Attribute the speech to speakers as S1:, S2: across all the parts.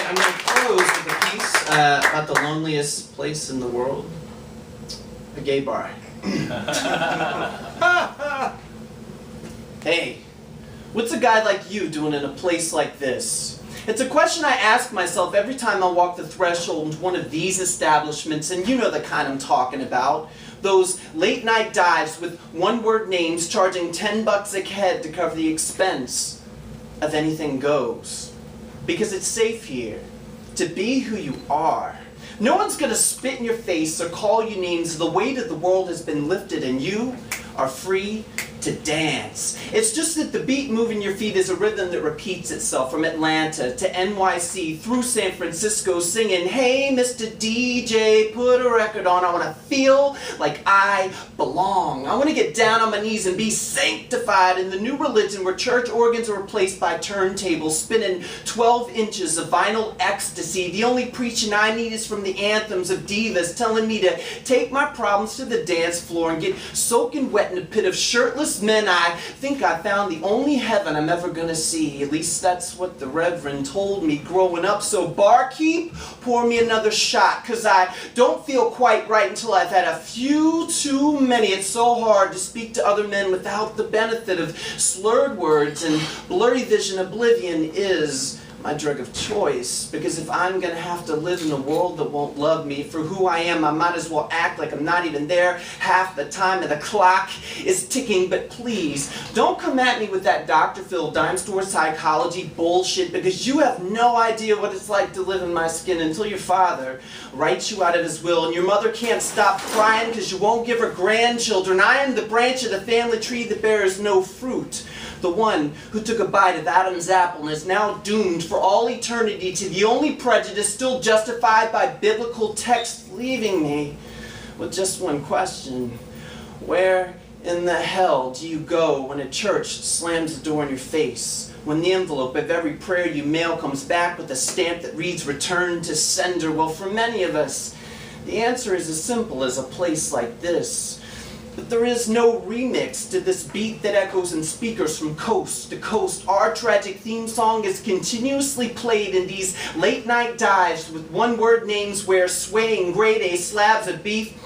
S1: I'm going to close with a piece about the loneliest place in the world. A gay bar. Hey, what's a guy like you doing in a place like this? It's a question I ask myself every time I walk the threshold into one of these establishments, and you know the kind I'm talking about. Those late night dives with one-word names charging $10 a head to cover the expense of anything goes. Because it's safe here to be who you are. No one's gonna spit in your face or call you names. The weight of the world has been lifted and you are free to dance. It's just that the beat moving your feet is a rhythm that repeats itself from Atlanta to NYC through San Francisco, singing, hey Mr. DJ, put a record on. I want to feel like I belong. I want to get down on my knees and be sanctified in the new religion where church organs are replaced by turntables, spinning 12 inches of vinyl ecstasy. The only preaching I need is from the anthems of divas telling me to take my problems to the dance floor and get soaking wet in a pit of shirtless men. I think I found the only heaven I'm ever gonna see. At least that's what the Reverend told me growing up. So barkeep, pour me another shot, cause I don't feel quite right until I've had a few too many. It's so hard to speak to other men without the benefit of slurred words, and blurry vision oblivion is my drug of choice, because if I'm gonna have to live in a world that won't love me for who I am, I might as well act like I'm not even there half the time and the clock is ticking. But please, don't come at me with that Dr. Phil dime store psychology bullshit, because you have no idea what it's like to live in my skin until your father writes you out of his will and your mother can't stop crying because you won't give her grandchildren. I am the branch of the family tree that bears no fruit. The one who took a bite of Adam's apple and is now doomed for all eternity to the only prejudice still justified by biblical text, leaving me with just one question. Where in the hell do you go when a church slams the door in your face? When the envelope of every prayer you mail comes back with a stamp that reads return to sender? Well, for many of us, the answer is as simple as a place like this. But there is no remix to this beat that echoes in speakers from coast to coast. Our tragic theme song is continuously played in these late night dives with one-word names where swaying grade A slabs of beef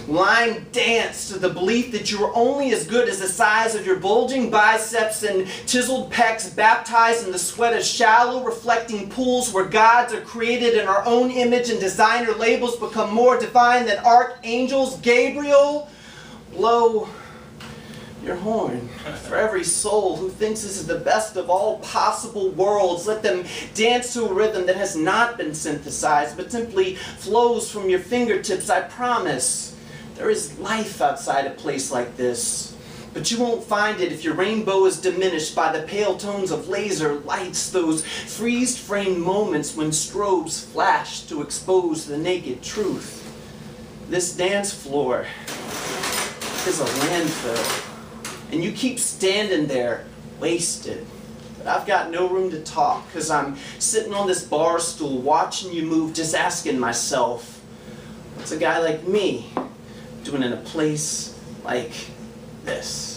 S1: line dance to the belief that you are only as good as the size of your bulging biceps and chiseled pecs, baptized in the sweat of shallow reflecting pools where gods are created in our own image and designer labels become more divine than archangels. Gabriel, blow your horn for every soul who thinks this is the best of all possible worlds. Let them dance to a rhythm that has not been synthesized but simply flows from your fingertips. I promise there is life outside a place like this, but you won't find it if your rainbow is diminished by the pale tones of laser lights, those freeze-framed moments when strobes flash to expose the naked truth. This dance floor is a landfill, and you keep standing there, wasted. But I've got no room to talk, because I'm sitting on this bar stool watching you move, just asking myself, what's a guy like me doing in a place like this?